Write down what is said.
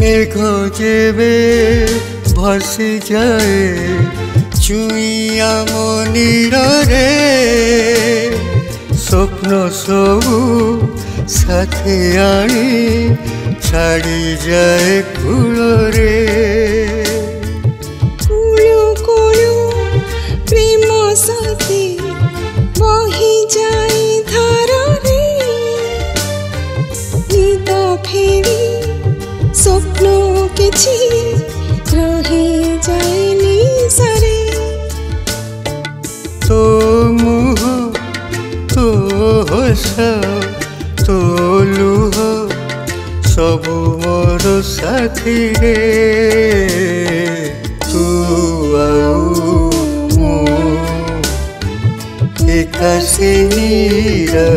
मेघ जेबे भासी जाए चुईया मनीर रे स्वप्न सबू साथे आनी छाड़ी जाए कूल रे कुलु कुलु प्रेम साथी बही जाए धार रे निद फेरी स्वप्न किछि रही जाए निसरे तो मुह तो हस तो लुह सबु मोर साथी रे तू आउ एका से नीरा